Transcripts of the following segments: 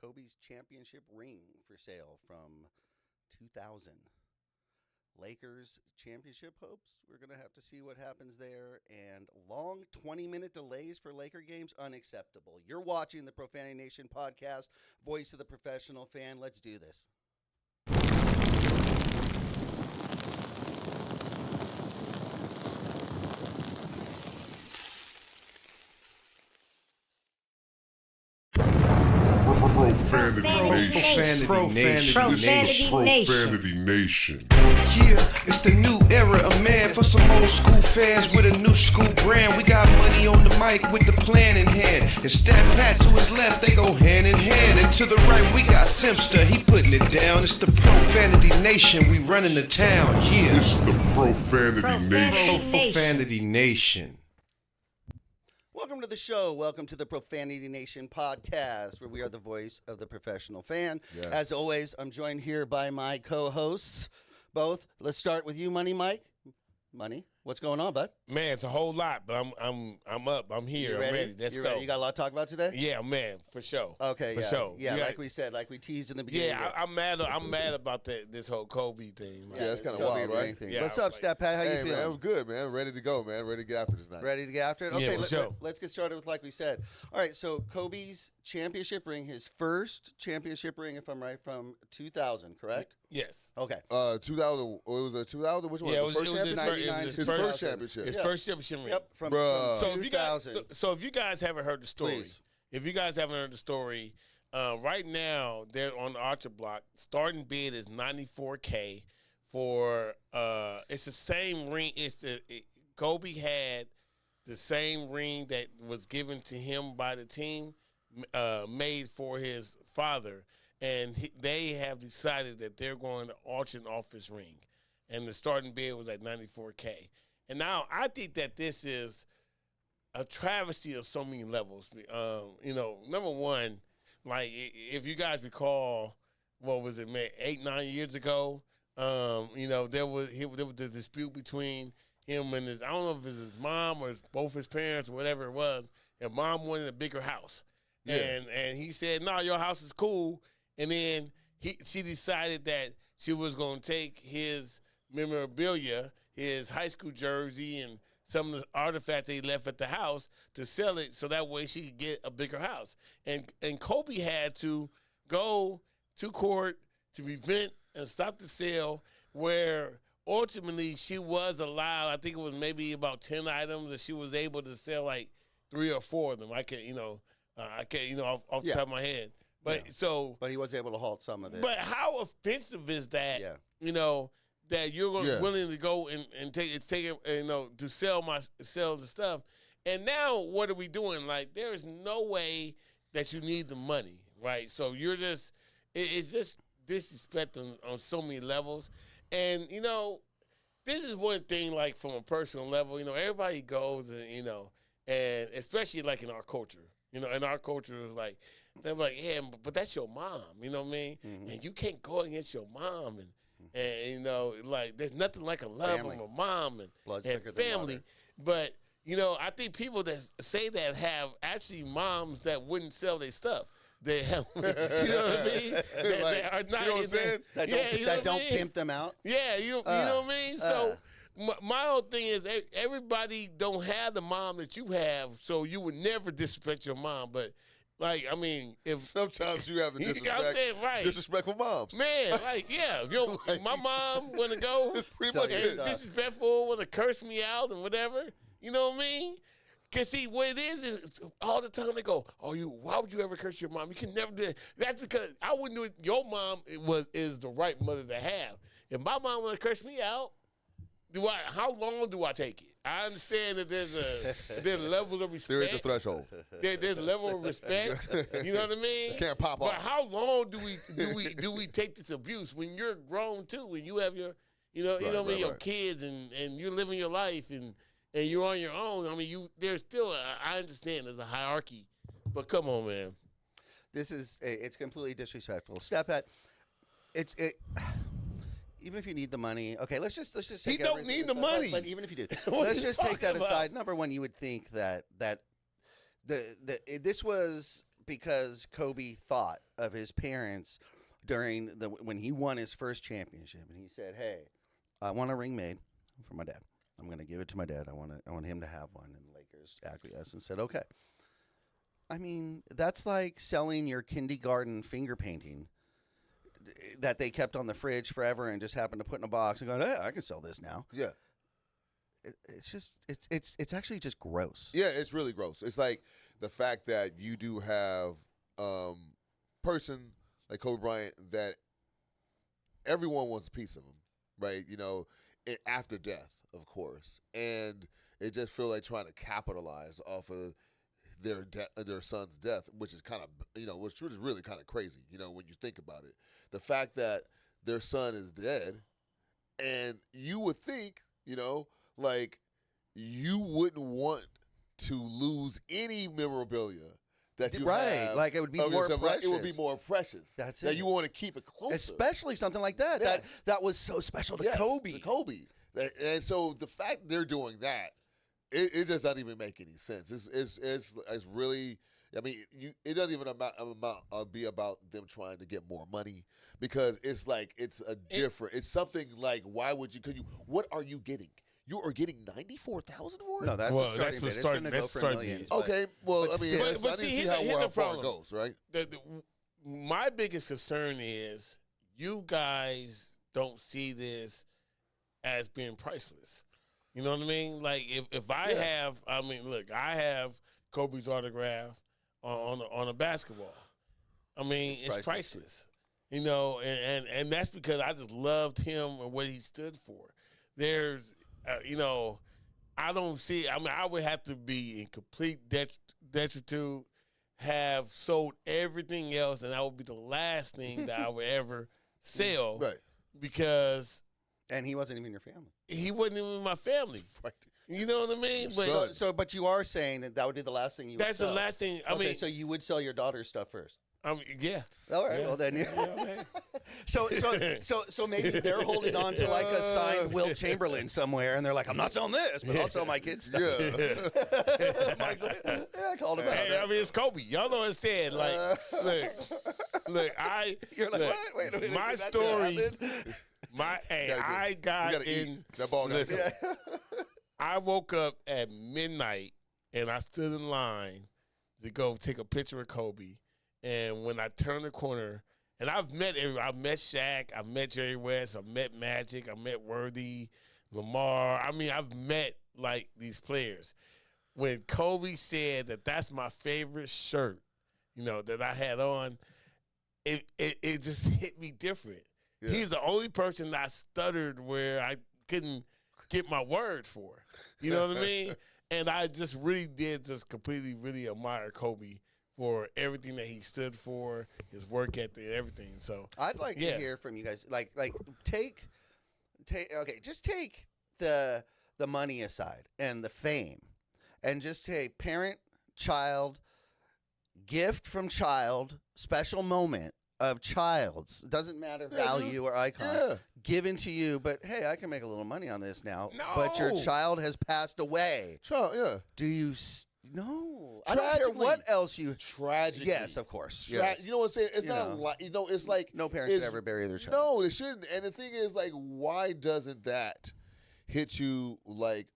Kobe's championship ring for sale from 2000. Lakers championship hopes. We're going to have to see what happens there. And long 20-minute delays for Laker games, unacceptable. You're watching the Profanity Nation podcast, voice of the professional fan. Let's do this. Profanity Nation. Yeah, it's the new era of man for some old school fans with a new school brand. We got money on the mic with the plan in hand. And Stat Pat to his left, they go hand in hand. And to the right, we got Simpster, he putting it down. It's the Profanity Nation, we running the town. Yeah, It's the Profanity Nation. Profanity Nation. Welcome to the show. Welcome to the Profanity Nation podcast, where we are the voice of the professional fan. Yes. As always, I'm joined here by my co-hosts, both. Let's start with you, Money Mike. Money, what's going on, bud? Man, it's a whole lot, but I'm up. I'm here. You I'm ready. Let's go. Ready? You got a lot to talk about today? Yeah, man, for sure. Okay, for yeah. sure. Yeah, like we said, like we teased in the beginning. Yeah, I'm mad. I'm mad about this whole Kobe thing. Man. Yeah, it's kind of Kobe wild, ring right? thing. Yeah, What's up, like- Stat Pat? How you Hey, feeling? man, I'm good, man. Ready to go, man. Ready to get after this night. Ready to get after it? Yeah, Okay, for sure. let's get started with like we said. All right, so Kobe's championship ring, his first championship ring, if I'm right, from 2000, correct? Yes. Okay. 2000. It was a 2000. Which one? Yeah, the it was first his championship. first- it was His his first first- championship. His Yeah. first championship ring. Yep, from Bruh. So if you guys, 2000. so if you guys haven't heard the story, Please. if you guys haven't heard the story, right now they're on the Archer block. Starting bid is $94K for. It's the same ring. Kobe had the same ring that was given to him by the team, made for his father, and they have decided that they're going to auction off his ring, and the starting bid was at $94K. And now I think that this is a travesty of so many levels. Number one, like if you guys recall, what was it, man, 8-9 years ago? There was the dispute between him and I don't know if it was his mom or both his parents or whatever it was. And mom wanted a bigger house, Yeah. and he said, "No, your house is cool." And then she decided that she was going to take his memorabilia, his high school jersey, and some of the artifacts they left at the house to sell it so that way she could get a bigger house. And Kobe had to go to court to prevent and stop the sale, where ultimately she was allowed, I think it was maybe about 10 items, that she was able to sell like 3 or 4 of them. I can't, off the top of my head. But But he was able to halt some of it. but how offensive is that? Yeah. That you're Yeah. willing to go and take to sell the stuff. And now what are we doing? Like, there is no way that you need the money, right? So you're just it's just disrespect on so many levels. And this is one thing, like from a personal level, everybody goes and and especially like in our culture. In our culture is like, they're like, yeah, but that's your mom, you know what I mean? Mm-hmm. And you can't go against your mom, and like there's nothing like a love Family. of a mom and Blood's thicker than family. water. But I think people that say that have actually moms that wouldn't sell their stuff. They have, you know what I mean? That are not, you know what I'm saying? That don't pimp them out. Yeah, you know what I mean? So my whole thing is everybody don't have the mom that you have, so you would never disrespect your mom. But like, I mean, if Sometimes you have to You know what I'm saying? Right. disrespectful moms. man, like, yeah, my mom want to go It's pretty So much you- it. disrespectful, want to curse me out and whatever. You know what I mean? Cause see, what it is all the time they go, why would you ever curse your mom? You can never do it. That's because I wouldn't do it. Your mom is the right mother to have. If my mom want to curse me out, how long do I take it? I understand that there's levels of respect. There is a threshold. There's a level of respect. You know what I mean? Can't pop But off. how long do we take this abuse when you're grown too? When you have your your kids and you're living your life and you're on your own. I mean, there's still I understand there's a hierarchy, but come on, man. It's completely disrespectful. Step at even if you need the money, okay, let's just take He don't everything need the aside, money. But even if you do, What let's are you just take that talking about? aside. Number one, you would think that this was because Kobe thought of his parents during when he won his first championship, and he said, "Hey, I want a ring made for my dad. I'm going to give it to my dad. I want him to have one." And the Lakers acquiesced and said, "Okay." I mean, that's like selling your kindergarten finger painting that they kept on the fridge forever and just happened to put in a box and go, "Hey, I can sell this now." Yeah. It's just it's actually just gross. Yeah, it's really gross. It's like the fact that you do have person like Kobe Bryant that everyone wants a piece of him, right? You know, after death, of course, and it just feel like trying to capitalize off of their son's death, which is kind of which is really kind of crazy, when you think about it. The fact that their son is dead, and you would think, like you wouldn't want to lose any memorabilia that you have. Like it would be more precious. It would be more precious. That's that it. you want to keep it closer, especially something like that. Yes. That was so special to Kobe. And so the fact they're doing that, it just doesn't even make any sense. It's really. I mean, it doesn't even be about them trying to get more money, because it's like it's something like, why would you? What are you getting? You are getting $94,000 for it. No, that's the starting bid. It's going to go for millions. Okay, well, but I mean, still, I need to see how far it goes, right? My biggest concern is you guys don't see this as being priceless. You know what I mean? Like if I have, look, I have Kobe's autograph on a basketball. I mean, it's priceless. And that's because I just loved him and what he stood for. There's, I don't see. I mean, I would have to be in complete destitute, have sold everything else, and that would be the last thing that I would ever sell. Right. Because. And he wasn't even your family. He wasn't even my family. Right. You know what I mean? But but you are saying that would be the last thing you would sell. That's the last thing. I mean, so you would sell your daughter's stuff first. Yeah. All right. Yeah. Well, then. So maybe they're holding on to like a signed Wilt Chamberlain somewhere, and they're like, "I'm not selling this, but I'll sell my kids' stuff." Yeah. Mike's like, I called him out. Hey, I mean, it's Kobe. Y'all don't understand. Like, look, You're like, what? Wait a minute. My did that story. happen? I got in. That ball got Listen, I woke up at midnight and I stood in line to go take a picture of Kobe. And when I turned the corner, and I've met Shaq, I've met Jerry West, I've met Magic, I've met Worthy, Lamar. I mean, I've met like these players. When Kobe said that that's my favorite shirt, that I had on, it just hit me different. Yeah. He's the only person that I stuttered where I couldn't get my words for. You know what I mean? And I just really did just completely really admire Kobe for everything that he stood for, his work ethic, everything. So I'd like to hear from you guys. Like take just take the money aside and the fame, and just say parent, child, gift from child, special moment of child's, doesn't matter value or icon, given to you, but hey, I can make a little money on this now. No. But your child has passed away. Do you no. I don't care what else you. Tragically. Yes, of course. You know what I'm saying? It's not like, it's like. No parent should ever bury their child. No, they shouldn't. And the thing is, like, why doesn't that hit you like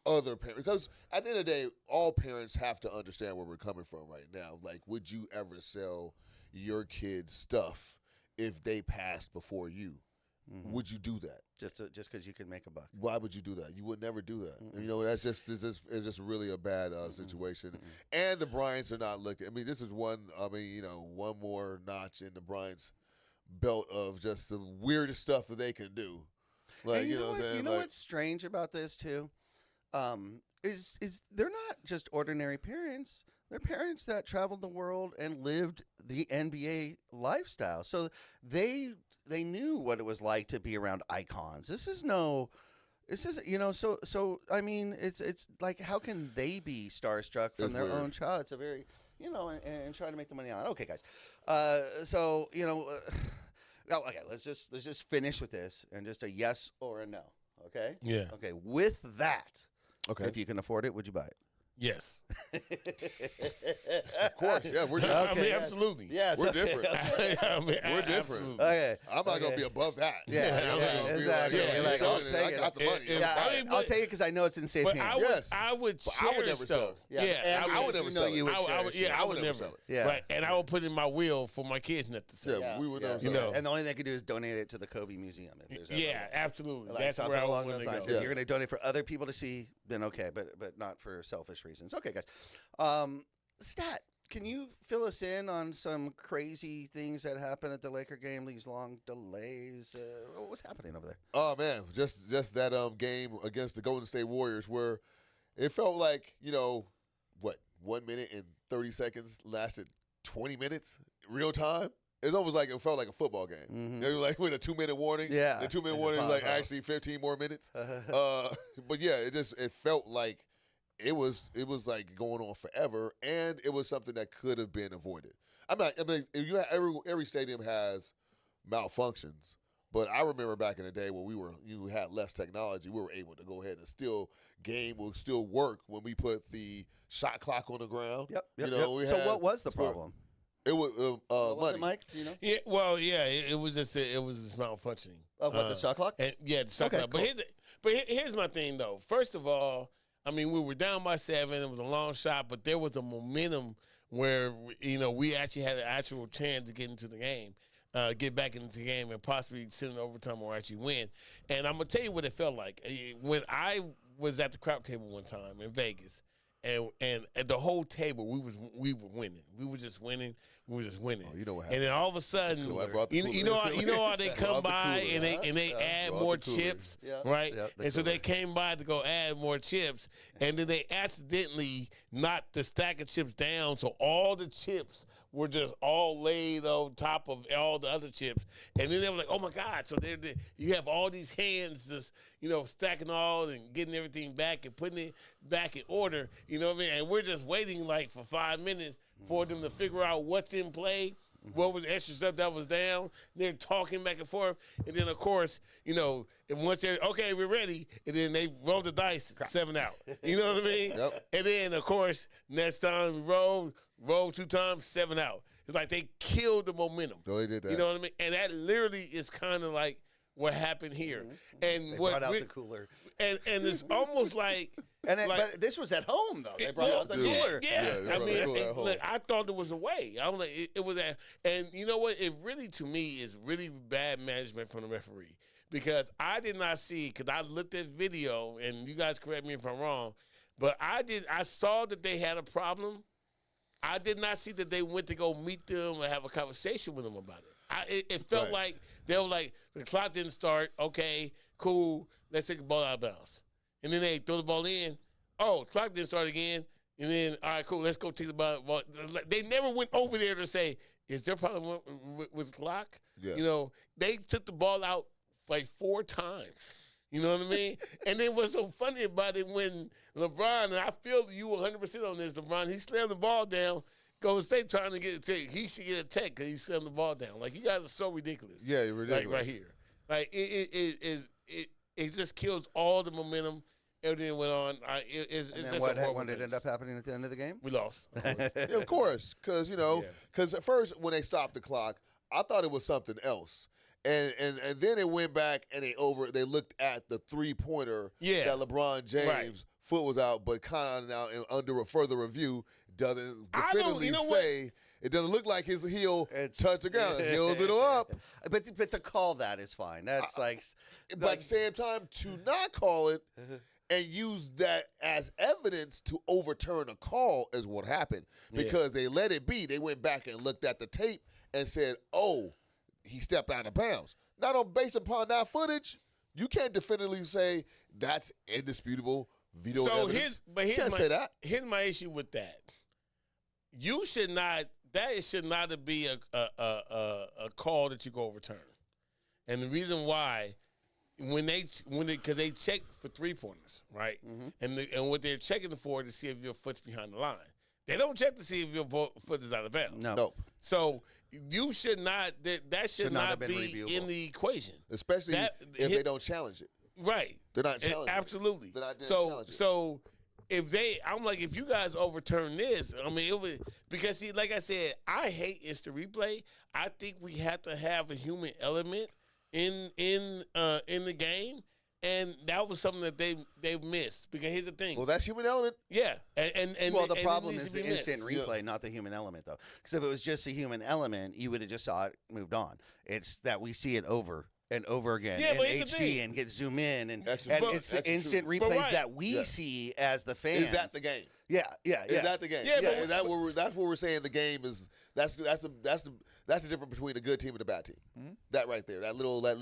other parents? Because at the end of the day, all parents have to understand where we're coming from right now. Like, would you ever sell your kids stuff if they passed before you? Mm-hmm. Would you do that? Just because you can make a buck? Why would you do that? You would never do that. Mm-hmm. That's it's just really a bad situation. Mm-hmm. And the Bryants are not looking. I mean, this is one more notch in the Bryants' belt of just the weirdest stuff that they can do. Like, you know what's strange about this too? Is they're not just ordinary parents. They're parents that traveled the world and lived the NBA lifestyle. So they knew what it was like to be around icons. So I mean, it's like, how can they be starstruck from their own child? It's a very, and try to make the money on it. Okay, guys. Okay, let's just finish with this and just a yes or a no. Okay. Yeah. Okay. With that, okay, if you can afford it, would you buy it? Yes. Of course, yeah, we're different. I mean, absolutely. Yes. We're different. I mean, We're different. absolutely. Okay. I'm not gonna be above that. Yeah, I'm not yeah, gonna be exactly. Like, You're yo, like, you I'll selling it. take I it. got the money. Yeah, I mean, I'll take it because I know it's in safe But hands. Yes. I would But I would never cherish sell though. it. Yeah, Yeah, and I would never you know sell it. you would I would cherish it. yeah, I would never never. sell it. Yeah. Right, and I would put it in my will for my kids not to sell. Yeah, it. we would Yeah. never You sell know. it. And the only thing they could do is donate it to the Kobe Museum if there's ever Yeah, one. absolutely. Like That's something where I along want those to lines. go. If you're going to donate for other people to see, then okay, but not for selfish reasons. Okay, guys. Stat, can you fill us in on some crazy things that happened at the Laker game? These long delays. What was happening over there? Oh man, just that game against the Golden State Warriors where it felt like, 1 minute and 30 seconds lasted 20 minutes real time. It's almost like it felt like a football game. Mhm. They were like with a 2-minute warning. Yeah. The 2-minute And warning is like pop-up. actually 15 more minutes. But yeah, it felt like it was like going on forever, and it was something that could have been avoided. I mean, every stadium has malfunctions, but I remember back in the day when you had less technology, we were able to go ahead and game will still work when we put the shot clock on the ground. Yep. We So had- what was the problem? It was What was money. it, Mike? Do you know? Yeah, well, yeah, it was just malfunctioning. Of what, the shot clock? And, yeah, the shot Okay, clock. cool. But here's my thing though. First of all, I mean, we were down by 7. It was a long shot, but there was a momentum where we actually had an actual chance to get into the game, get back into the game, and possibly send it overtime or actually win. And I'm gonna tell you what it felt like when I was at the crap table one time in Vegas. And at the whole table, we were winning. We were just winning. We were just winning. Oh, you know what And happened. then all of a sudden, So I brought the you cooler. know how they Brought come the by cooler. and they add Brought more the cooler. chips, Yeah. right? Yeah, the And so they cooler. came by to go add more chips, and then they accidentally knocked the stack of chips down, so all the chips were just all laid on top of all the other chips. And then they were like, oh, my God. So you have all these hands just, stacking all and getting everything back and putting it back in order. You know what I mean? And we're just waiting like for 5 minutes for them to figure out what's in play, what was the extra stuff that was down. They're talking back and forth. And then, of course, and once they're, okay, we're ready, and then they roll the dice, 7 out. You know what I mean? Yep. And then, of course, next time we roll 2 times, 7 out. It's like they killed the momentum. No, they did that. You know what I mean? And that literally is kind of like what happened here. And They what brought out we- the cooler. and it's almost like But this was at home, though. They brought out the Dude. cooler. Yeah, Yeah, they I brought mean, the cooler at home. look, I thought it was a way. I'm like, it was a, and you know what? It really, to me, is really bad management from the referee because I did not see. Because I looked at video, and you guys correct me if I'm wrong, but I saw that they had a problem. I did not see that they went to go meet them and have a conversation with them about it. It felt Right. like they were like, the clock didn't start. Okay, cool. Let's take the ball out of bounds. And then they throw the ball in. Oh, clock didn't start again. And then, all right, cool. Let's go take the ball. They never went over there to say, is there a problem with the clock? Yeah. They took the ball out like 4 times. You know what I mean? And then what's so funny about it when LeBron, and I feel you 100% on this, LeBron, he slammed the ball down. Golden State trying to get a tech. He should get a tech because he slammed the ball down. Like, you guys are so ridiculous. Yeah, you're ridiculous. Like, right here. Like, it just kills all the momentum. Everything went on. It's And just then a horrible what did thing. end up happening at the end of the game? We lost. Of course. Yeah, of course, because at first when they stopped the clock, I thought it was something else, and then it went back and they looked at the 3-pointer Yeah. that LeBron James Right. foot was out, but kind of now under a further review doesn't I don't- definitively you know what? say it doesn't look like his heel It's- touched the ground. His heel's a little up, But to call that is fine. That's but at the same time to not call it. And use that as evidence to overturn a call is what happened because they let it be. They went back and looked at the tape and said, "Oh, he stepped out of bounds." Based upon that footage, you can't definitively say that's indisputable video evidence. You can't say that. Here's my issue with that. You should not. That should not be a call that you go overturn. And the reason why. Because they check for 3-pointers, right? Mm-hmm. And what they're checking for is to see if your foot's behind the line. They don't check to see if your foot is out of bounds. No. So you should not. That should not have been be reviewable. in the equation. Especially if they don't challenge it. Right. They're not challenging it. Absolutely. They're not so challenging it. so if you guys overturn this, I mean, it would, because see, like I said, I hate instant replay. I think we have to have a human element in the game. And that was something that they missed, because here's the thing. Well, that's human element. Yeah, and well, the and problem it needs is to be the instant missed. replay, not the human element, though. Because if it was just a human element, you would have just saw it, moved on. It's that we see it over and over again in but here's the HD thing. and get zoom in, and That's it's the actually instant true. replays right. that we Yeah. see as the fans. Is that the game? Yeah. Is that the game? Yeah, but- Is that that's what we're saying. The game is that's the difference between a good team and a bad team. Mm-hmm. That right there. That little like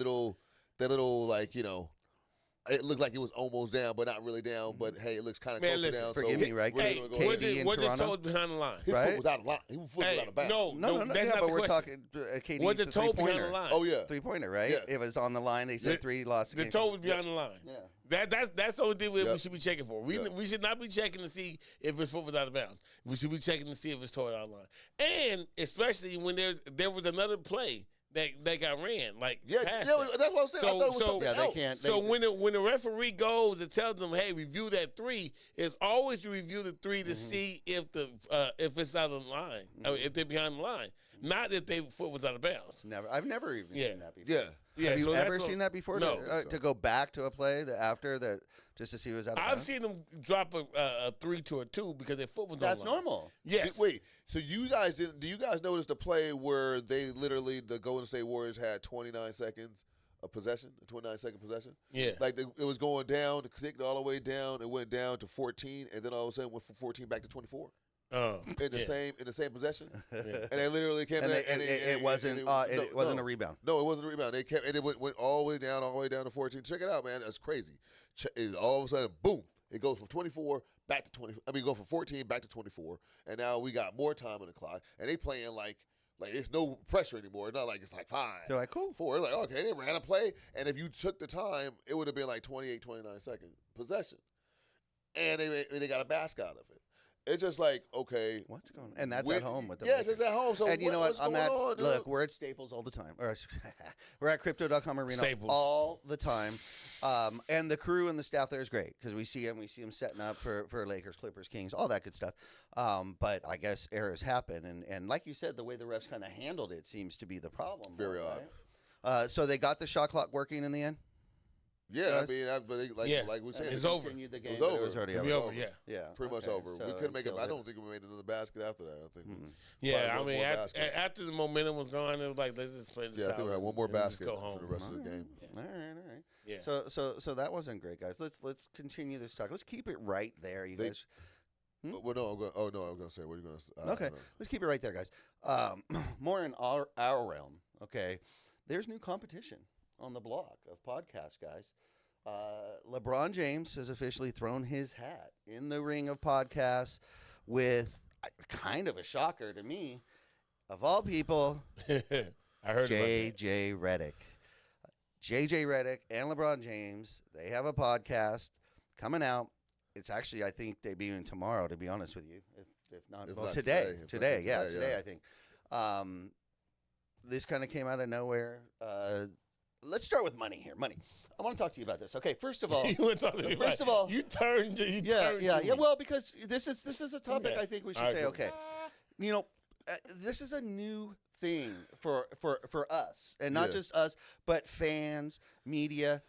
It looked like it was almost down, but not really down. But hey, it looks kind of Man, close to listen, down. forgive so me, right? we're Hey, gonna go KD ahead. in what just Toronto? told behind the line? His right? foot was out of line. He was Hey, out of bounds. no, No, that's yeah, not but the we're question. talking KD, Was it the toe behind the three-pointer. line? Oh yeah. Three-pointer, right? Yeah. If it was on the line, they said three, lost the The game. toe was behind the line. Yeah. That's the only thing we Yep. should be checking for. We should not be checking to see if his foot was out of bounds. We should be checking to see if his toe was out of line. And especially when there was another play that got ran, like past that. That's what I'm saying. I thought it was something yeah, they else. can't. So when the referee goes and tells them, "Hey, review that three," it's always to review the three to see if it's out of the line, or if they're behind the line, not if their foot was out of bounds. Never. I've never even Yeah. seen that before. Yeah. Yeah, Have you so that's ever what- seen that before? No. To go back to a play after that just to see who was out of I've bounds? seen them drop a 3 to a 2 because their foot was That's on the line. normal. Yes. Wait, so you guys didn't? Do you guys notice the play where they literally the Golden State Warriors had 29 seconds of possession, a 29-second possession? Yeah. Like it was going down, it clicked all the way down, it went down to 14, and then all of a sudden went from 14 back to 24 in the same possession. And they literally came And, back, it wasn't. It wasn't a rebound. No, it wasn't a rebound. They kept, and it went all the way down to 14. Check it out, man. That's crazy. All of a sudden, boom, it goes from 24 back to 20. I mean, go from 14 back to 24, and now we got more time on the clock, and they playing like it's no pressure anymore. It's not like it's like 5. They're like, cool. 4. They're like, okay, they ran a play, and if you took the time, it would have been like 28, 29-second possession, and they got a basket out of it. It's just like, okay, What's going on? And that's at home with the Yes, it's at home. So and you know what? what's I'm going at on, dude? look. We're at Staples all the time. Or we're at Crypto.com Arena Staples. all the time. And the crew and the staff there is great because we see them setting up for Lakers, Clippers, Kings, all that good stuff. But I guess errors happen, and like you said, the way the refs kind of handled it seems to be the problem. Very odd. So they got the shot clock working in the end. Yeah, Guys? I mean, like we said, It's over. Continued the It game, was but over. It was already It over. was over, over. yeah. Yeah, Pretty much okay, over. so We couldn't make it. killed I don't think we made another basket after that. I think. Yeah, Probably I mean, one more basket. after the momentum was gone, it was like, let's just play this Yeah, I out. think we had one more and just basket go for home. the rest of the game. All right. Yeah. So that wasn't great, guys. Let's continue this talk. Let's keep it right there, you They- guys. Well, no, I'm gonna say. What are you gonna say? Okay, let's keep it right there, guys. More in our realm. Okay, there's new competition on the block of podcasts, guys. LeBron James has officially thrown his hat in the ring of podcasts with kind of a shocker to me, of all people, I heard about that. JJ Redick. JJ Redick and LeBron James, they have a podcast coming out. It's actually, I think, debuting tomorrow, to be honest with you. If not, If well, not today. today. If Today, not yeah, today, today, yeah. I think. This kind of came out of nowhere. Let's start with money here. Money. I want to talk to you about this. Okay, first of all, You went on the- first of all, you turned. yeah. to me. Well, because this is a topic Yeah, I think we should I say. agree. Okay, you know, this is a new thing for us, and not Yeah. just us, but fans, media.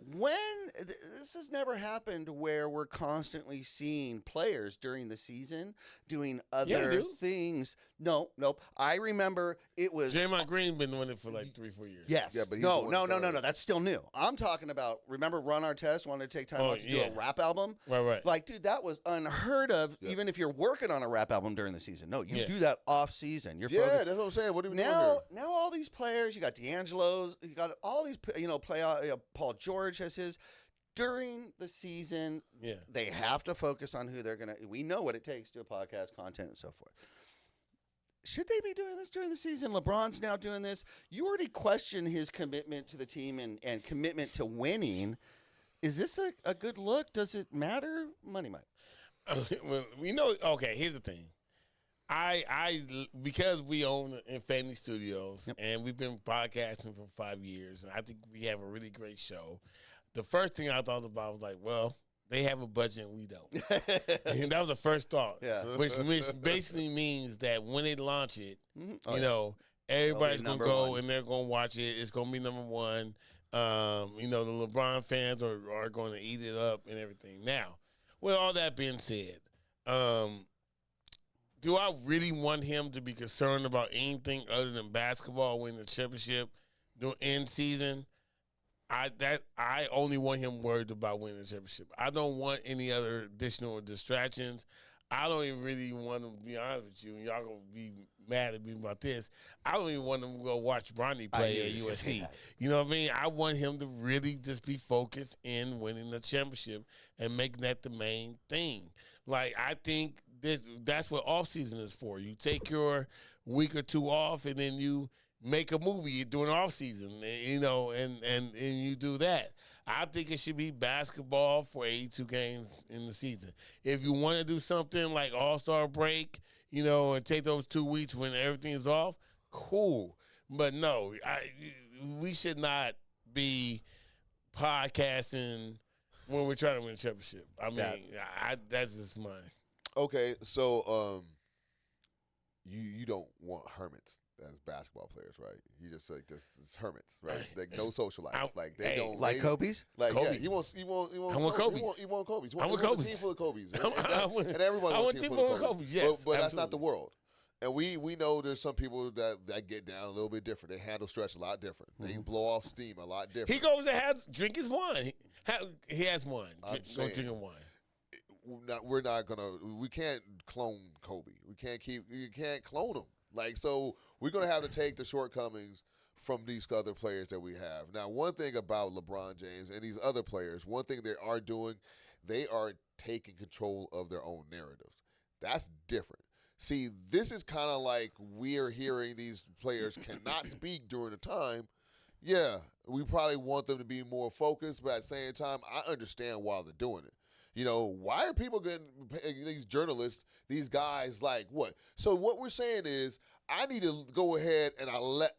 This has never happened where we're constantly seeing players during the season doing other do. things. Nope. I remember it was Draymond Green been doing it for like 3-4 years. Yes. Yeah, but he's the one that started No. it. That's still new. I'm talking about. Remember, Ron Artest wanted to take time Oh, out to do yeah. a rap album. Right. Like, dude, that was unheard of. Yeah. Even if you're working on a rap album during the season, no, you Yeah. do that off season. You're Yeah, focused. that's what I'm saying. What are we doing Now here? all these players, you got D'Angelo's, you got all these, Paul George has his. During the season, Yeah. they have to focus on who they're gonna. We know what it takes to do podcast content and so forth. Should they be doing this during the season? LeBron's now doing this. You already question his commitment to the team and commitment to winning. Is this a good look? Does it matter? Money, Mike. Well, we know. Okay, here's the thing. I because we own Infanity Studios and we've been podcasting for 5 years, and I think we have a really great show. The first thing I thought about was like, well, they have a budget and we don't. And that was the first thought. Yeah. Which basically means that when they launch it, Oh, you yeah. know, everybody's going to number go one. and they're going to watch it. It's going to be number one. You know, the LeBron fans are going to eat it up and everything. Now, with all that being said, do I really want him to be concerned about anything other than basketball, winning the championship, in season? I only want him worried about winning the championship. I don't want any other additional distractions. I don't even really want him, to be honest with you, and y'all going to be mad at me about this. I don't even want him to go watch Bronny play at USC. You know what I mean? I want him to really just be focused in winning the championship and making that the main thing. Like, I think that's what offseason is for. You take your week or two off, and then you make a movie during off season, you know, and you do that. I think it should be basketball for 82 games in the season. If you want to do something like All-Star break, you know, and take those 2 weeks when everything is off, cool. But no, we should not be podcasting when we're trying to win a championship. I mean, that's just mine. Okay, so you don't want hermits as basketball players, right? You just like it's hermits, right? Like no social life. Like they don't Like Kobe's? Like Kobe. yeah, he wants I want Kobe's. He wants Kobe's. I want a Kobe's. team full of Kobe's. And everybody wants a team full of Kobe's. Kobe's. Yes, but that's not absolutely. the world. And we know there's some people that get down a little bit different. They handle stress a lot different. They blow off steam a lot different. He goes and drink his wine. He has wine. I'm Go saying- drinking wine. We're not gonna. We can't clone Kobe. You can't clone him. Like, so we're gonna have to take the shortcomings from these other players that we have. Now, one thing about LeBron James and these other players, one thing they are doing, they are taking control of their own narratives. That's different. See, this is kind of like we're hearing these players cannot speak during the time. Yeah, we probably want them to be more focused, but at the same time, I understand why they're doing it. You know, why are people getting these journalists, these guys, like what? So what we're saying is I need to go ahead and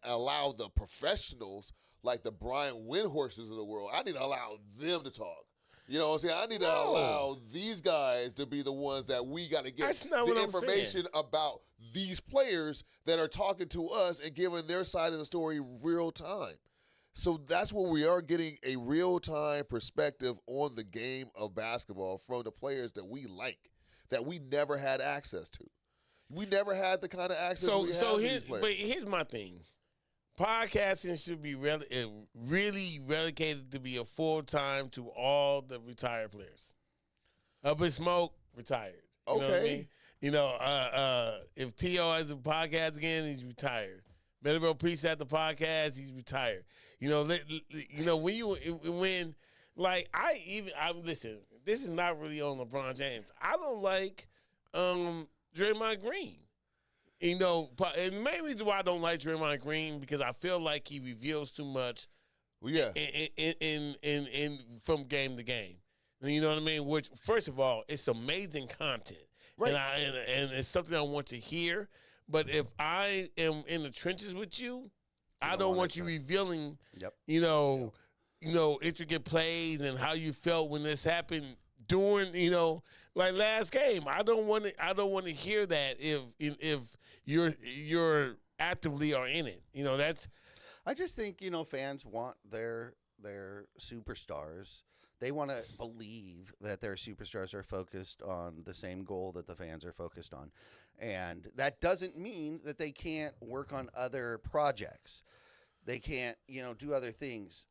allow the professionals like the Brian Windhorses of the world, I need to allow them to talk. You know what I'm saying? I need to allow these guys to be the ones that we got to get That's not the what I'm information about these players that are talking to us and giving their side of the story real time. So that's what we are getting, a real-time perspective on the game of basketball from the players that we like, that we never had access to. We never had the kind of access we have to these players. But here's my thing. Podcasting should be really relegated to be a full-time to all the retired players. Up in Smoke, retired. You know what I mean? You know, if T.O. has a podcast again, he's retired. Meadowbrook Priest had the podcast, he's retired. You know, when listen, this is not really on LeBron James. I don't like Draymond Green. You know, and the main reason why I don't like Draymond Green because I feel like he reveals too much. Well, yeah. In from game to game. You know what I mean? Which, first of all, it's amazing content, Right. and it's something I want to hear. But if I am in the trenches with you, I don't want you revealing, you know, intricate plays and how you felt when this happened during, you know, like last game. I don't want to hear that if you're actively are in it. You know, that's. I just think, you know, fans want their superstars. They want to believe that their superstars are focused on the same goal that the fans are focused on. And that doesn't mean that they can't work on other projects. They can't, you know, do other things.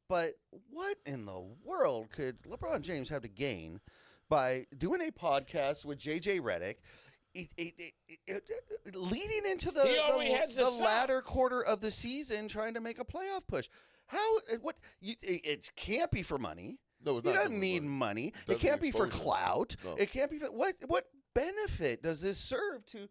But what in the world could LeBron James have to gain by doing a podcast with J.J. Redick, leading into the latter quarter of the season, trying to make a playoff push? It can't be for money. No, it's He not. doesn't need money. It Doesn't can't be for expose him. clout. No. It can't be for, what benefit does this serve to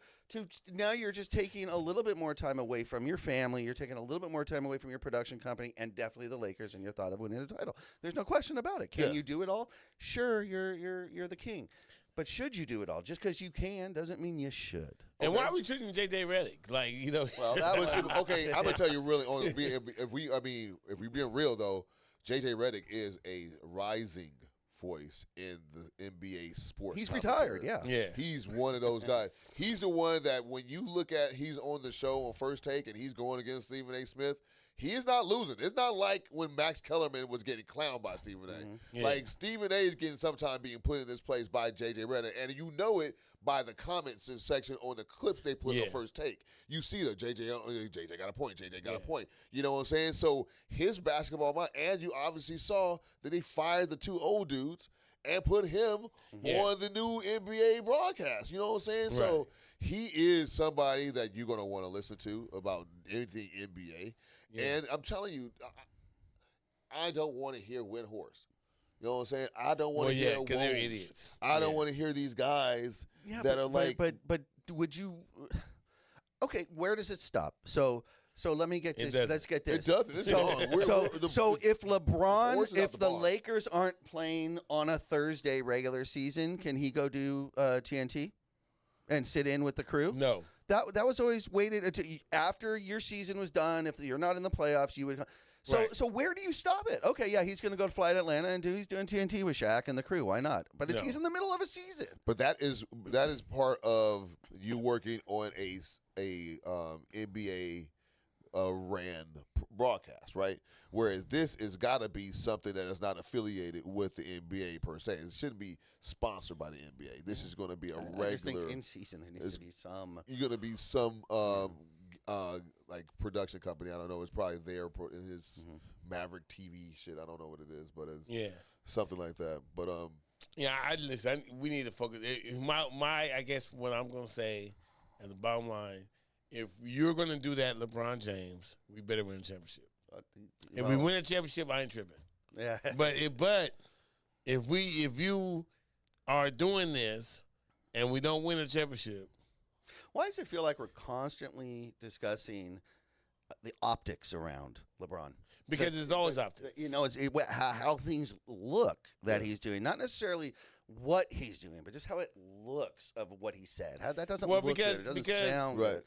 now you're just taking a little bit more time away from your family, you're taking a little bit more time away from your production company and definitely the Lakers and your thought of winning a title. There's no question about it. Can you do it all? Sure, you're the king. But should you do it all? Just because you can doesn't mean you should. And why are we treating J.J. Redick? Like, you know. Well, that was okay. I'm gonna tell you really. If we being real though, J.J. Redick is a rising voice in the NBA sports. He's commentary. retired, yeah. Yeah. He's one of those guys. He's the one that when you look at, he's on the show on First Take and he's going against Stephen A. Smith. He is not losing. It's not like when Max Kellerman was getting clowned by Stephen A. Yeah. Like Stephen A. is getting sometime being put in this place by J.J. Redick, and you know it by the comments section on the clips they put on First Take. You see the J.J. got a point. J.J. got a point. You know what I'm saying? So his basketball mind, and you obviously saw that they fired the two old dudes and put him on the new NBA broadcast. You know what I'm saying? Right. So he is somebody that you're going to want to listen to about anything NBA. Yeah. And I'm telling you, I don't want to hear Windhorse. You know what I'm saying? I don't want to hear because they're idiots. I don't want to hear these guys that are like. But would you? Okay, where does it stop? So let me get this. Let's get this. It doesn't. It's on. So if LeBron, if the bar. Lakers aren't playing on a Thursday regular season, can he go do TNT and sit in with the crew? No. That was always waited until after your season was done. If you're not in the playoffs, you would. So where do you stop it? Okay, yeah, he's going to go to fly to Atlanta and he's doing TNT with Shaq and the crew. Why not? But he's in the middle of a season. But that is part of you working on a NBA ran broadcast, right? Whereas this has got to be something that is not affiliated with the NBA per se. It shouldn't be sponsored by the NBA. This is going to be a regular. I just think in season there needs to be some. You're going to be some like production company. I don't know. It's probably there in his Maverick TV shit. I don't know what it is, but it's something like that. But yeah, listen. We need to focus. My I guess what I'm going to say, at the bottom line. If you're going to do that, LeBron James, we better win a championship. If we win a championship, I ain't tripping. Yeah. But if you are doing this and we don't win a championship, why does it feel like we're constantly discussing the optics around LeBron? Because it's always optics. You know, it's how things look that he's doing, not necessarily what he's doing, but just how it looks of what he said. How that doesn't look good. It doesn't sound good.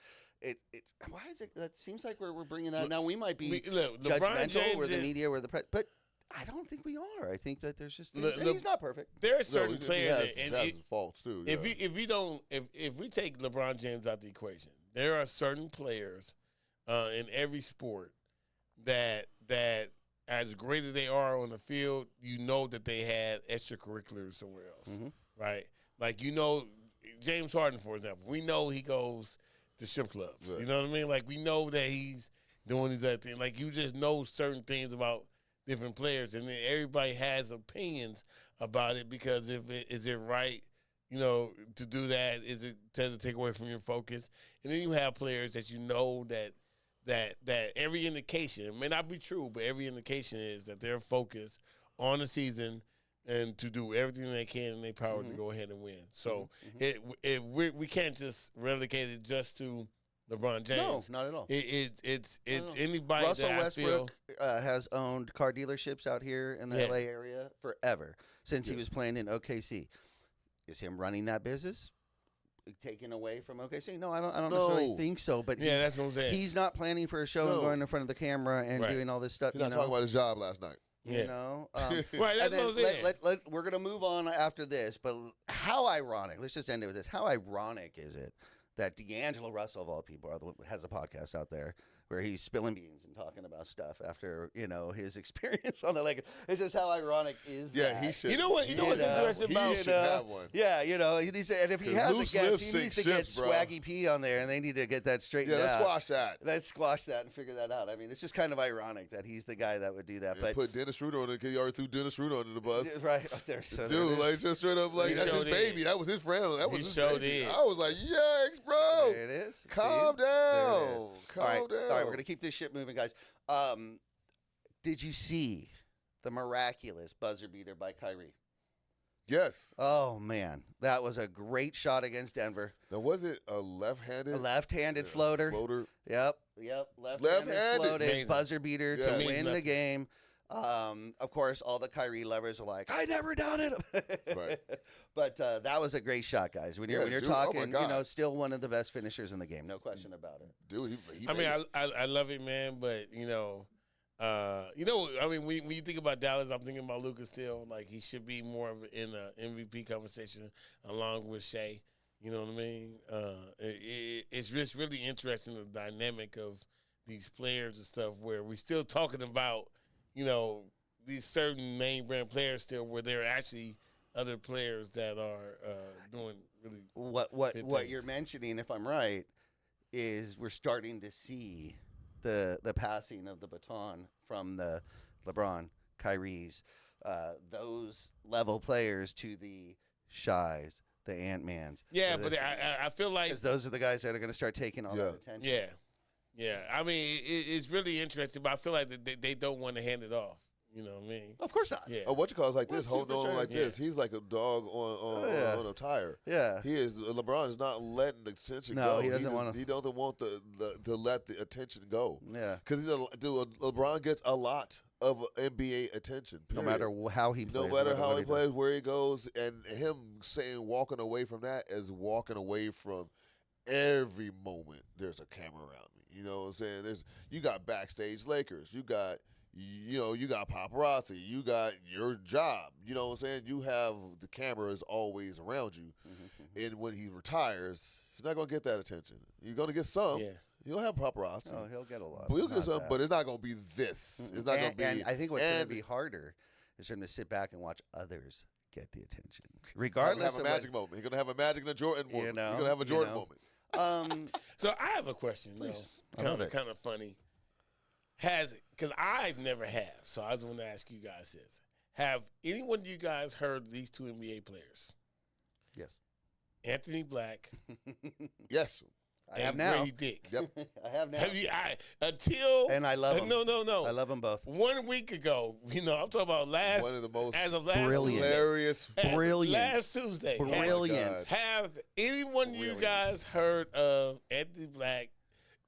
Why is it? That seems like we're bringing that. Now we might be judgmental. We're the media. We're the but I don't think we are. I think that there's just things, and he's not perfect. There are certain players and has faults too. Yeah. If we take LeBron James out the equation, there are certain players in every sport that as great as they are on the field, you know that they had extracurriculars somewhere else, right? Like James Harden, for example, we know he goes to strip clubs. Right. You know what I mean? Like, we know that he's doing these other things. Like, you just know certain things about different players, and then everybody has opinions about it because is it right, to do that? Does it take away from your focus? And then you have players that you know that every indication, it may not be true, but every indication is that they're focused on the season and to do everything they can in their power to go ahead and win. So we can't just relegate it just to LeBron James. No, not at all. It's anybody. Russell that Westbrook has owned car dealerships out here in the LA area forever since he was playing in OKC. Is him running that business taken away from OKC? No, I don't necessarily think so. But that's what I'm saying. He's not planning for a show and going in front of the camera and doing all this stuff. He's not talking about his job last night. You know, right? That's what I'm saying. We're gonna move on after this, but how ironic! Let's just end it with this. How ironic is it that D'Angelo Russell, of all people, has a podcast out there where he's spilling beans and talking about stuff after his experience on the Lakers? It's just how ironic is that? Yeah, he should. You know what? You know what's interesting about? He should have one. Yeah, and if he has a guest, he needs to get Swaggy P on there, and they need to get that straightened out. Yeah, let's squash that. Let's squash that and figure that out. I mean, it's just kind of ironic that he's the guy that would do that. But put Dennis Schroeder on it because he already threw Dennis Schroeder under the bus. Right up there. So dude, like just straight up, like that's his baby. That was his friend. That was his baby. I was like, yikes, bro. There it is. Calm down. Calm down. All right, we're gonna keep this shit moving, guys. Did you see the miraculous buzzer beater by Kyrie? Yes. Oh man, that was a great shot against Denver. Now, was it a left-handed? A left-handed floater. Yep. Left-handed floated buzzer beater to win the game. Of course, all the Kyrie lovers are like, "I never done it." Right. But that was a great shot, guys. When you're talking, still one of the best finishers in the game, no question about it. Dude, I love it, man. But You know, I mean, when you think about Dallas, I'm thinking about Luka still. Like, he should be more of in the MVP conversation along with Shea. You know what I mean? It's just really interesting, the dynamic of these players and stuff, where we're still talking about, you know, these certain name brand players still, where there are actually other players that are doing really what you're mentioning, if I'm right, is we're starting to see the passing of the baton from the LeBron, Kyrie's, those level players to the Shies, the Ant-Mans. Yeah, but I feel like, because those are the guys that are going to start taking all that attention. Yeah. I mean, it's really interesting, but I feel like they don't want to hand it off. You know what I mean? Of course not. Yeah. What you call is like this, Well, holding on like this. He's like a dog on a tire. Yeah. He is. LeBron is not letting the attention No, go. he doesn't want to. He doesn't want to let the attention go. Yeah. Because LeBron gets a lot of NBA attention. No period. matter how he plays. No matter how what he plays, where he goes, and him saying walking away from that is walking away from every moment there's a camera around me. You know what I'm saying? You got backstage Lakers. You got paparazzi. You got your job. You know what I'm saying? You have the cameras always around you. Mm-hmm. And when he retires, he's not going to get that attention. You're going to get some. Yeah. He'll have paparazzi. Oh, he'll get a lot. But he'll get some, but it's not going to be this. It's not going to be. And I think what's going to be harder is for him to sit back and watch others get the attention. Regardless have a magic moment. He's going to have a magic and a Jordan moment. He's going to have a Jordan moment. So I have a question, Please. though. Kind of funny. Because I've never have, so I was going to ask you guys this. Have any one of you guys heard these two NBA players? Yes. Anthony Black. Yes. I have and now. Grady Dick. Yep. I have now. Have you, and I love them. No. I love them both. 1 week ago, I'm talking about One of the most brilliant. hilarious. Brilliant. Last Tuesday. Brilliant. Have any one of you guys heard of Anthony Black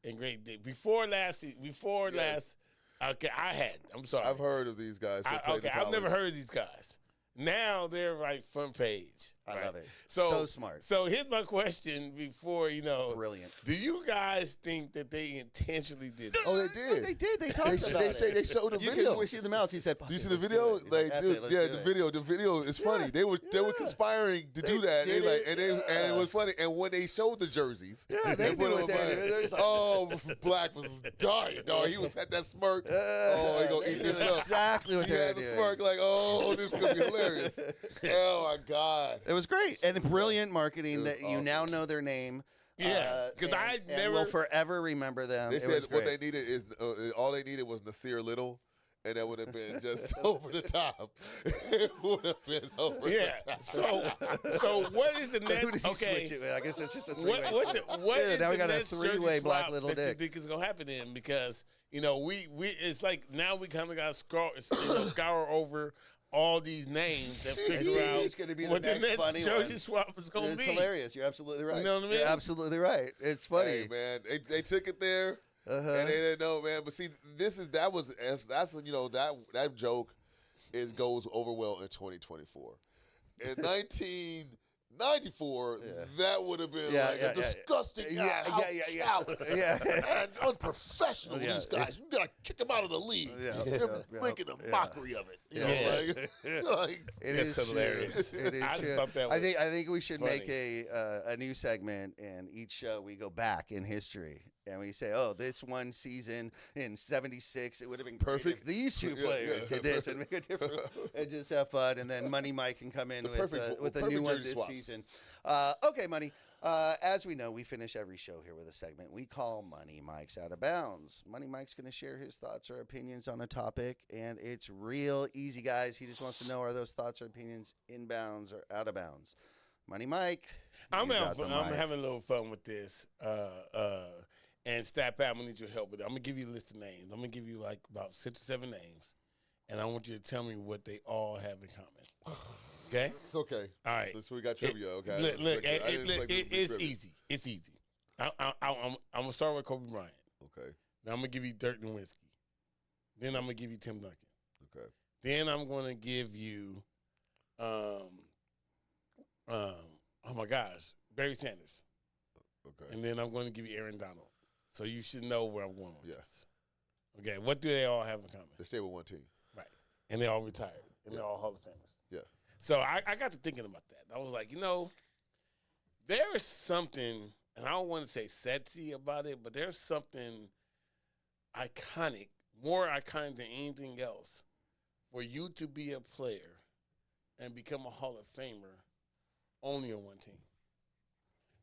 and Grady Dick before last? Okay, I hadn't. I'm sorry. I've heard of these guys. I've never heard of these guys. Now they're right front page. I love it. So So smart. So here's my question before, Brilliant. Do you guys think that they intentionally did this? Oh, they did. They did. They talked about it. They showed the You video. can see the mouse. He said, Do you see the video? Like, dude, the video is funny. They were conspiring to do that. did And it was funny. And when they showed the jerseys, Yeah, they put knew them what they on. did. They're just like, Oh, Black was dying, dog. He was had that smirk. Oh, he gonna eat this up. exactly what He they had were the doing. smirk like, oh, this is gonna be hilarious. Oh my God. It was great and brilliant marketing It was that you now know their name. Yeah, 'cause I and never- will forever remember them. They It said was what great. they needed is all they needed was Nasir Little, and that would have been just over the top. It would have been over Yeah. the top. So what is the Who next? does he Okay. switch it with? I guess it's just a three-way. What Yeah, is now we the got a next three-way jersey Black swap Little that you Dick. think is gonna happen in? Because we it's like now we kind of got to scour over all these names and figure out It's going to be the what the next next funny jersey one. swap is gonna It's be. hilarious. You're absolutely right. You know what I mean? You're absolutely right. It's funny. Hey man, they took it there, and they didn't know, man. But see, that joke goes over well in 2024. In 1994, that would have been a disgusting, and unprofessional. Yeah, These guys, you gotta kick them out of the league. They're making a mockery of it. You know, like It That's is hilarious. It is I just true. thought that I was think we should make funny. a new segment, and each show we go back in history and we say, oh, this one season in '76, it would have been perfect Perfect. if these two Yeah, players yeah. did this and make a difference and just have fun. And then Money Mike can come in with a new perfect one jersey this swaps. season. Okay, Money. As we know, we finish every show here with a segment we call Money Mike's Out of Bounds. Money Mike's going to share his thoughts or opinions on a topic, and it's real easy, guys. He just wants to know, are those thoughts or opinions in bounds or out of bounds? Money Mike, I'm you got the mic. having a little fun with this. And Stat Pat, I'm gonna need your help with it. I'm gonna give you a list of names. I'm gonna give you like about 6 or 7 names, and I want you to tell me what they all have in common. Okay? okay. All right. So we got trivia. Okay. Look, I didn't expect this to be it's trivia. easy. It's easy. I'm gonna start with Kobe Bryant. Okay. Then I'm gonna give you Dirk Nowitzki. Then I'm gonna give you Tim Duncan. Okay. Then I'm gonna give you, oh my gosh, Barry Sanders. Okay. And then I'm going to give you Aaron Donald. So you should know where I'm going with Yes. this. Okay, what do they all have in common? They stay with one team. Right. And they all retired. And they're all Hall of Famers. Yeah. So I got to thinking about that. I was like, there is something, and I don't want to say sexy about it, but there's something iconic, more iconic than anything else, for you to be a player and become a Hall of Famer only on one team.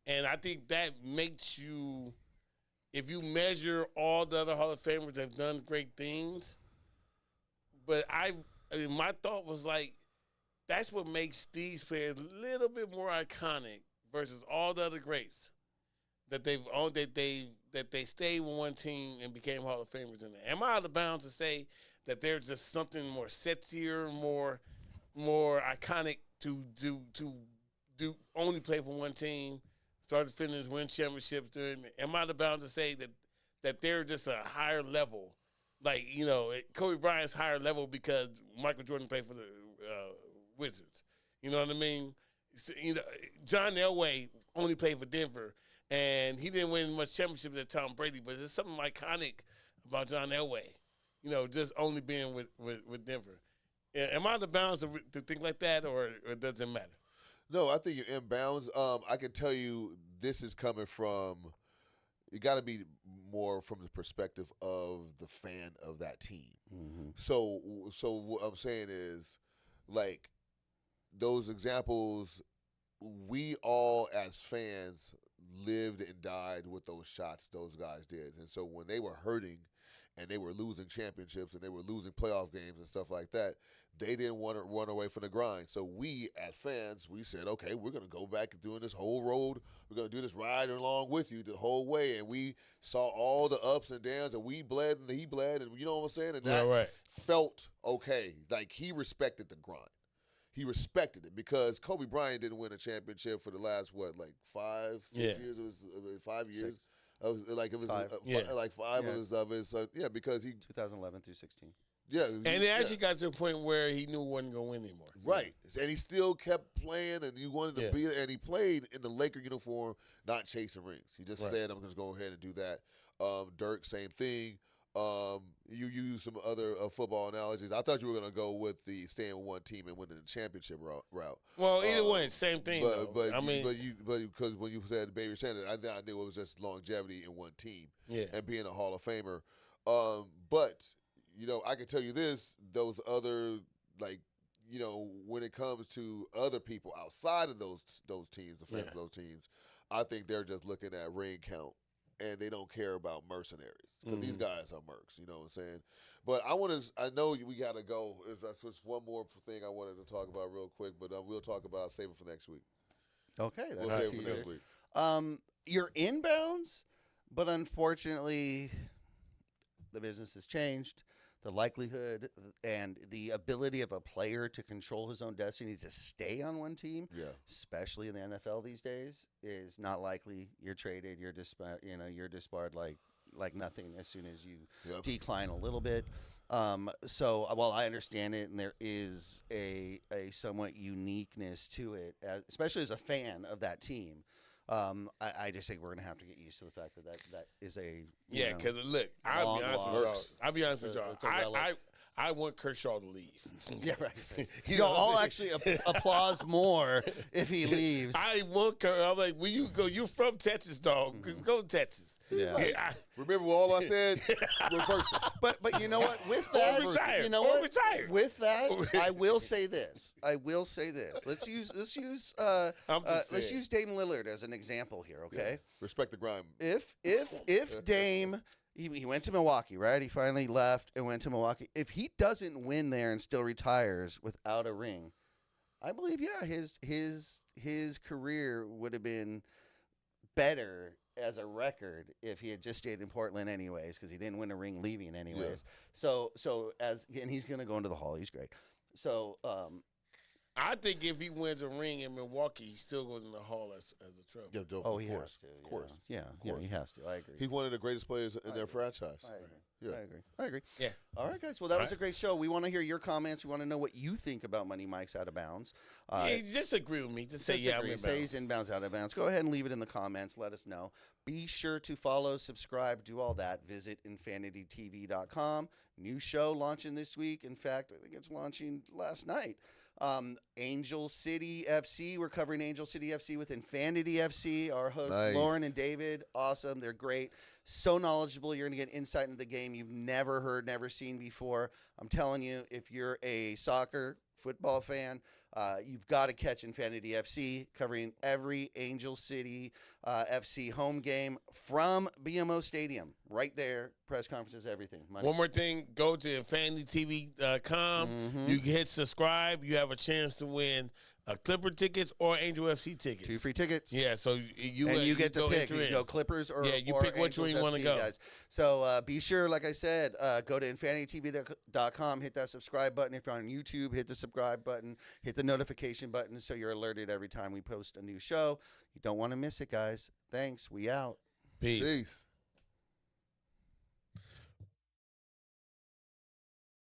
And I think that makes you, if you measure all the other Hall of Famers that have done great things, but my thought was like, that's what makes these players a little bit more iconic versus all the other greats that they've owned, that they stayed with one team and became Hall of Famers in there. Am I out of bounds to say that there's just something more sexier, more iconic to only play for one team, start to finish, win championships? Am I out of bounds to say that they're just a higher level? Like, Kobe Bryant's higher level because Michael Jordan played for the Wizards. You know what I mean? John Elway only played for Denver, and he didn't win much championships at Tom Brady, but there's something iconic about John Elway, just only being with Denver. Am I out of bounds to think like that, or does it matter? No, I think you're in bounds. I can tell you this is coming from, you got to be more from the perspective of the fan of that team. Mm-hmm. So what I'm saying is, like, those examples, we all as fans lived and died with those shots those guys did. And so when they were hurting and they were losing championships and they were losing playoff games and stuff like that, they didn't want to run away from the grind. So we, as fans, we said, okay, we're going to go back and doing this whole road. We're going to do this ride along with you the whole way. And we saw all the ups and downs, and we bled and he bled, and you know what I'm saying? And that felt okay. Like, he respected the grind. He respected it because Kobe Bryant didn't win a championship for the last, 5, 6 years? It was 5 years. Six. Because he 2011 through 16. Yeah, and it actually got to the point where he knew he wasn't going to win anymore. Right, and he still kept playing, and he wanted to be, and he played in the Laker uniform, not chasing rings. He just said, "I'm going to go ahead and do that." Dirk, same thing. You used some other football analogies. I thought you were going to go with the staying with one team and winning the championship route. Well, either way, same thing. But because when you said Barry Sanders, I knew it was just longevity in one team and being a Hall of Famer. But I can tell you this: those other, when it comes to other people outside of those teams, the fans of those teams, I think they're just looking at ring count. And they don't care about mercenaries because these guys are mercs. You know what I'm saying? But I know we got to go. That's just one more thing I wanted to talk about real quick, but we'll talk about it. Save it for next week. Okay, we'll save it for next week. You're inbounds, but unfortunately, the business has changed. The likelihood and the ability of a player to control his own destiny to stay on one team, especially in the NFL these days, is not likely. You're traded. You're disbarred like nothing as soon as you decline a little bit. So while I understand it, and there is a somewhat uniqueness to it, especially as a fan of that team. I just think we're going to have to get used to the fact that is a because look, I'll be honest with y'all. I want Kershaw to leave. Yeah, right. I'll actually applause more if he leaves. I want Kershaw. I'm like, when you go, you're from Texas, dog. Go to Texas. Yeah. Remember what all I said? Reverse it. But you know what? With that, retire. With that, I will say this. Let's use Dame Lillard as an example here. Okay. Yeah. Respect the grind. If Dame. He went to Milwaukee, right? He finally left and went to Milwaukee. If he doesn't win there and still retires without a ring, I believe, his career would have been better as a record if he had just stayed in Portland anyways, because he didn't win a ring leaving anyways. Yeah. So and he's going to go into the Hall. He's great. So I think if he wins a ring in Milwaukee, he still goes in the Hall as a trophy. Yeah, Joe, Oh, of he course, has to. of course. Yeah, Of course. he has to. I agree. He's one of the greatest players in their franchise. I agree. Yeah. I agree. Yeah. All right, guys. Well, that was All a great show. We want to hear your comments. We want to know what you think about Money Mike's Out of Bounds. Yeah, just agree with me. Just say, yeah, I'm in Say he's bounds. inbounds, out of bounds. Go ahead and leave it in the comments. Let us know. Be sure to follow, subscribe, do all that. Visit infanitytv.com. New show launching this week. In fact, I think it's launching last night. Angel City FC. We're covering Angel City FC with Infanity FC. Our hosts, Nice. Lauren and David. Awesome. They're great. So knowledgeable. You're going to get insight into the game you've never heard, never seen before. I'm telling you, if you're a soccer, football fan, you've got to catch Infanity FC, covering every Angel City FC home game from BMO Stadium. Right there, press conferences, everything. Money. One more thing, go to infanitytv.com. You can hit subscribe. You have a chance to win Clipper tickets or Angel FC tickets. 2 free tickets. Yeah, so you get to go pick. enter You in. can go Clippers or Yeah, you or pick which one you Angels wanna FC, go. guys. So be sure, like I said, go to infanitytv.com, hit that subscribe button. If you're on YouTube, hit the subscribe button, hit the notification button so you're alerted every time we post a new show. You don't want to miss it, guys. Thanks. We out. Peace. Peace.